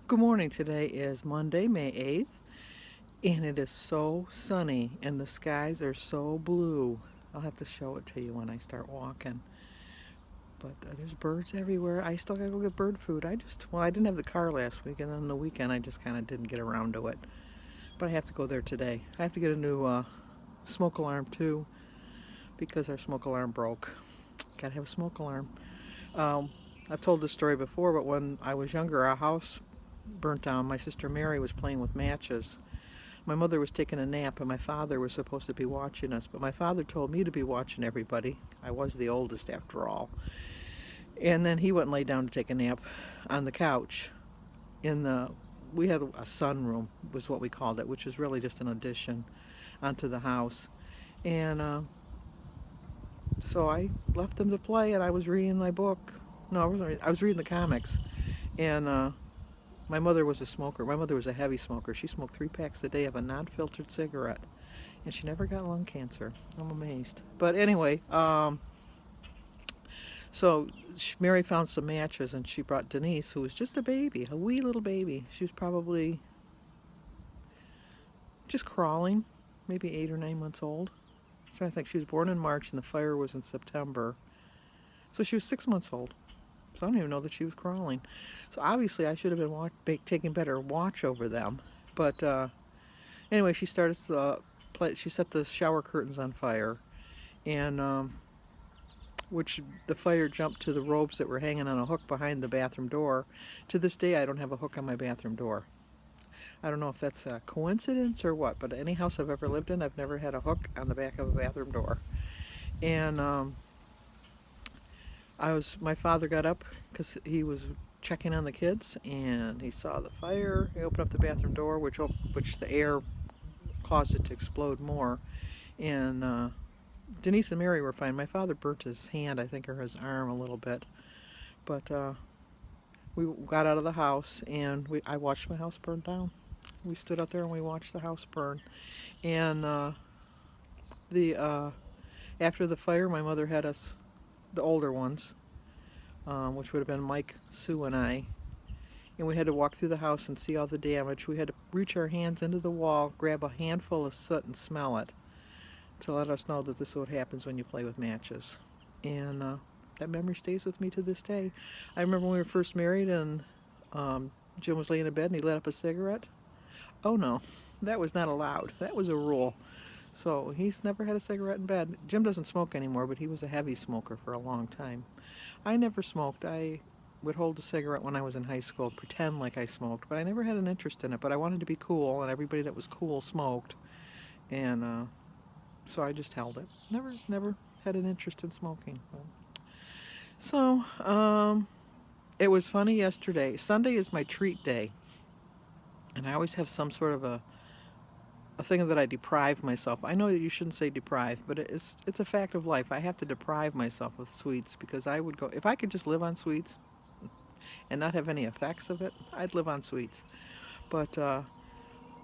Good morning. Today is Monday, May 8th, and it is so sunny, and the skies are so blue. I'll have to show it to you when I start walking. But there's birds everywhere. I still gotta go get bird food. I didn't have the car last week, and on the weekend I just kind of didn't get around to it. But I have to go there today. I have to get a new smoke alarm too, because our smoke alarm broke. Gotta have a smoke alarm. Um, I've told this story before, but when I was younger, our house burnt down. My sister Mary was playing with matches. My mother was taking a nap, and my father was supposed to be watching us, but my father told me to be watching everybody. I was the oldest after all. And then he went and lay down to take a nap on the couch in the we had a sunroom was what we called it, which is really just an addition onto the house. And so I left him to play, and I was reading my book. No, I wasn't reading. I was reading the comics. And my mother was a smoker. My mother was a heavy smoker. She smoked 3 packs a day of a non-filtered cigarette, and she never got lung cancer. I'm amazed. But anyway, so Mary found some matches, and she brought Denise, who was just a baby, a wee little baby. She was probably just crawling, maybe 8 or 9 months old. I'm trying to think. She was born in March, and the fire was in September. So she was 6 months old. So I don't even know that she was crawling. So obviously I should have been taking better watch over them. But anyway, she started she set the shower curtains on fire, and which the fire jumped to the robes that were hanging on a hook behind the bathroom door. To this day, I don't have a hook on my bathroom door. I don't know if that's a coincidence or what, but any house I've ever lived in, I've never had a hook on the back of a bathroom door. And my father got up because he was checking on the kids, and he saw the fire. He opened up the bathroom door, which the air caused it to explode more. And Denise and Mary were fine. My father burnt his hand, I think, or his arm a little bit. But we got out of the house, and I watched my house burn down. We stood out there and we watched the house burn. And the after the fire, my mother had us, the older ones, which would have been Mike, Sue, and I. And we had to walk through the house and see all the damage. We had to reach our hands into the wall, grab a handful of soot, and smell it to let us know that this is what happens when you play with matches. And that memory stays with me to this day. I remember when we were first married, and Jim was laying in bed and he lit up a cigarette. Oh no, that was not allowed. That was a rule. So he's never had a cigarette in bed. Jim doesn't smoke anymore, but he was a heavy smoker for a long time. I never smoked. I would hold a cigarette when I was in high school, pretend like I smoked, but I never had an interest in it. But I wanted to be cool, and everybody that was cool smoked. And so I just held it. Never had an interest in smoking. So, it was funny yesterday. Sunday is my treat day, and I always have some sort of a thing that I deprive myself. I know that you shouldn't say deprive, but it's a fact of life. I have to deprive myself of sweets because I would go if I could just live on sweets and not have any effects of it. I'd live on sweets. But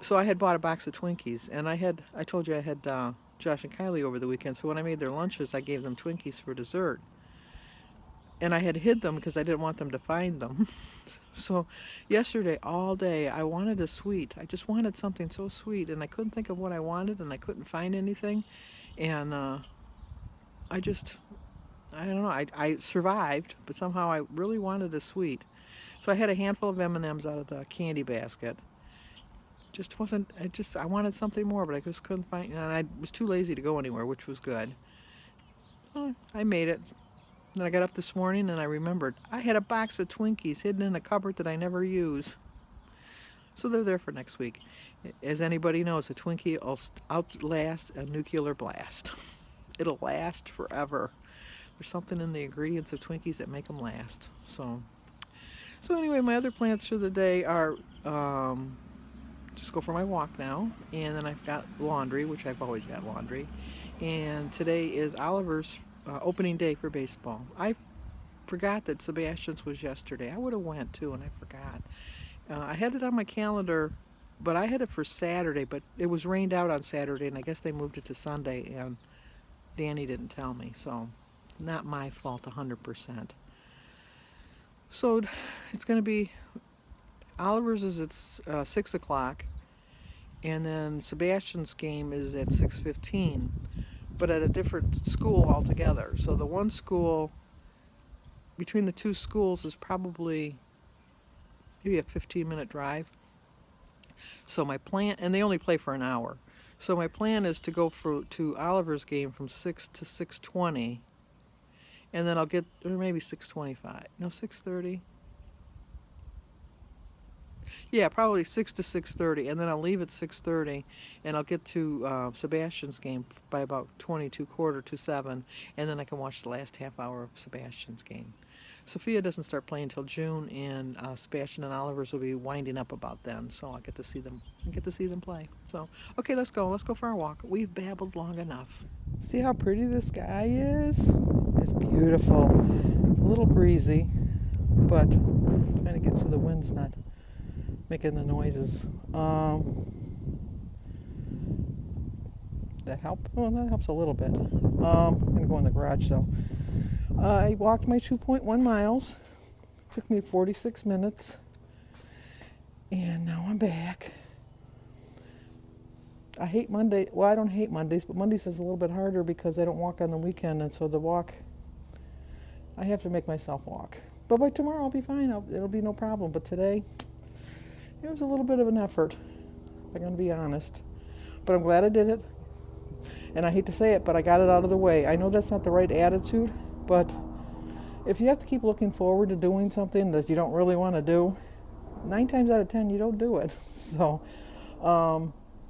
so I had bought a box of Twinkies, and I told you I had Josh and Kylie over the weekend. So when I made their lunches, I gave them Twinkies for dessert. And I had hid them because I didn't want them to find them. So yesterday, all day, I wanted a sweet. I just wanted something so sweet, and I couldn't think of what I wanted, and I couldn't find anything. And I just, I don't know, I survived, but somehow I really wanted a sweet. So I had a handful of M&Ms out of the candy basket. Just wasn't, I wanted something more, but I just couldn't find, and I was too lazy to go anywhere, which was good. So I made it. Then I got up this morning and I remembered I had a box of Twinkies hidden in a cupboard that I never use. So they're there for next week. As anybody knows, a Twinkie will outlast a nuclear blast. It'll last forever. There's something in the ingredients of Twinkies that make them last. So anyway, my other plans for the day are just go for my walk now, and then I've got laundry, which I've always got laundry. And today is Oliver's opening day for baseball. I forgot that Sebastian's was yesterday. I would have went too, and I forgot. I had it on my calendar, but I had it for Saturday, but it was rained out on Saturday, and I guess they moved it to Sunday, and Danny didn't tell me, so not my fault 100%. So it's going to be Oliver's is at 6 o'clock, and then Sebastian's game is at 6:15, but at a different school altogether. So the one school, between the two schools, is probably maybe a 15-minute drive. So my plan, and they only play for an hour. So my plan is to go to Oliver's game from 6 to 6:20, and then I'll get, or maybe 6:25. No, 6:30. Yeah, probably 6 to 6:30, and then I'll leave at 6:30, and I'll get to Sebastian's game by about 22, quarter to 7, and then I can watch the last half hour of Sebastian's game. Sophia doesn't start playing until June, and Sebastian and Oliver's will be winding up about then, so I'll get to see them. Play. So, okay, let's go. Let's go for our walk. We've babbled long enough. See how pretty the sky is? It's beautiful. It's a little breezy, but trying to get so the wind's not making the noises. That help? Oh, that helps a little bit. I'm gonna go in the garage though. I walked my 2.1 miles. Took me 46 minutes, and now I'm back. I hate Monday. Well, I don't hate Mondays, but Mondays is a little bit harder because I don't walk on the weekend, and so the walk, I have to make myself walk. But by tomorrow I'll be fine. It'll be no problem. But today, it was a little bit of an effort, if I'm going to be honest. But I'm glad I did it. And I hate to say it, but I got it out of the way. I know that's not the right attitude, but if you have to keep looking forward to doing something that you don't really want to do, 9 times out of 10 you don't do it. So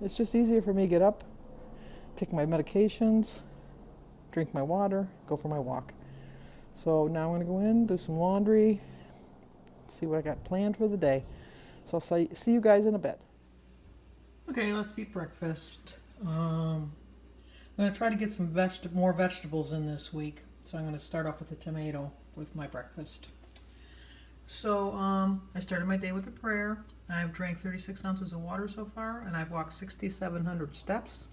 it's just easier for me to get up, take my medications, drink my water, go for my walk. So now I'm going to go in, do some laundry, see what I got planned for the day. So I'll see you guys in a bit. Okay, let's eat breakfast. I'm going to try to get some more vegetables in this week. So I'm going to start off with a tomato with my breakfast. So I started my day with a prayer. I've drank 36 ounces of water so far, and I've walked 6,700 steps.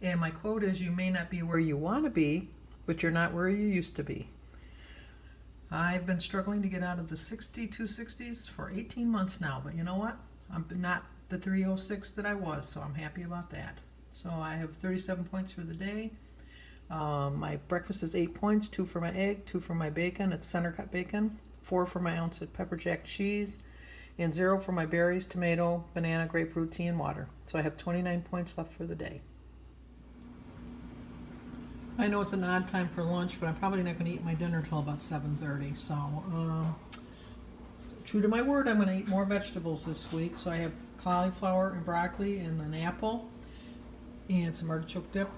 And my quote is, "You may not be where you want to be, but you're not where you used to be." I've been struggling to get out of the 260s for 18 months now, but you know what? I'm not the 306 that I was, so I'm happy about that. So I have 37 points for the day. My breakfast is 8 points, 2 for my egg, 2 for my bacon, it's center cut bacon, 4 for my ounce of pepper jack cheese, and 0 for my berries, tomato, banana, grapefruit, tea, and water. So I have 29 points left for the day. I know it's an odd time for lunch, but I'm probably not going to eat my dinner until about 7:30. So, true to my word, I'm going to eat more vegetables this week. So I have cauliflower and broccoli and an apple and some artichoke dip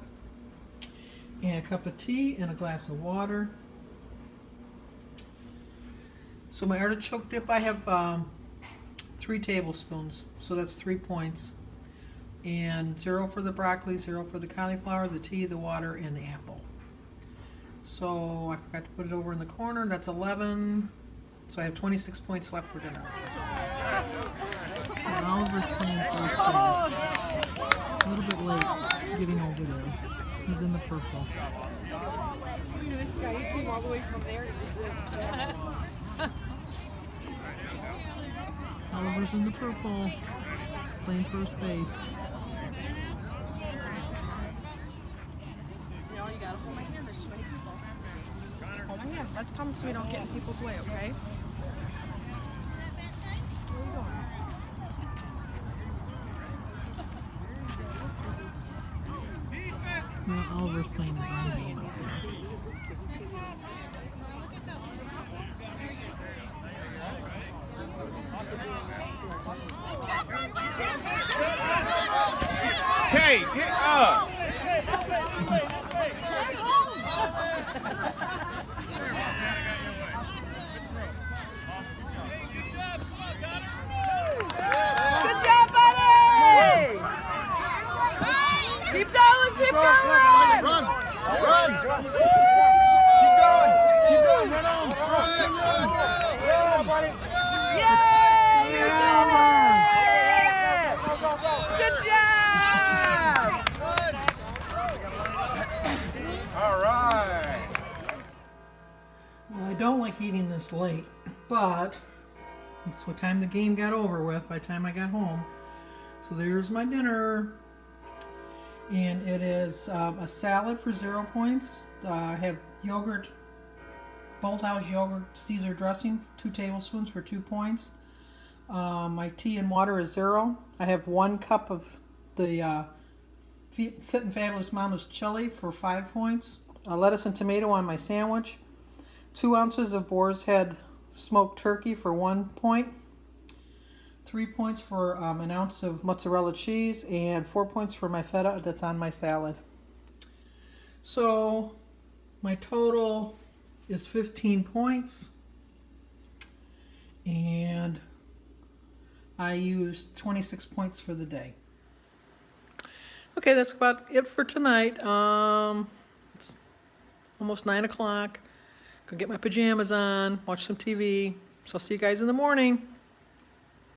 and a cup of tea and a glass of water. So my artichoke dip, I have 3 tablespoons, so that's 3 points. And 0 for the broccoli, 0 for the cauliflower, the tea, the water, and the apple. So I forgot to put it over in the corner. That's 11. So I have 26 points left for dinner. And Oliver's playing first base. A little bit late getting over there. He's in the purple. Look at this guy. He came all the way from there to Oliver's in the purple, playing first base. No, you gotta hold my hand. There's too many people. Hold my hand. Let's come so we don't get in people's way, okay? Where are you going? Well, Oliver's playing his own game out there. Hey, get up! Good job, buddy! Keep going, keep going! Run! Run! Keep going! Keep going! Run on! Run, buddy! Yay! You did it! Good job! All right. Well, I don't like eating this late, but That's what time the game got over with by the time I got home. So there's my dinner. And it is a salad for 0 points. I have yogurt, Bolthouse yogurt Caesar dressing, 2 tablespoons for 2 points. My tea and water is 0. I have 1 cup of the Fit and Fabulous Mama's chili for 5 points. Lettuce and tomato on my sandwich. 2 ounces of Boar's Head smoked turkey for 1 point. 3 points for an ounce of mozzarella cheese, and 4 points for my feta that's on my salad. So my total is 15 points, and I used 26 points for the day. Okay, that's about it for tonight. It's almost 9 o'clock. Go get my pajamas on, watch some TV. So I'll see you guys in the morning.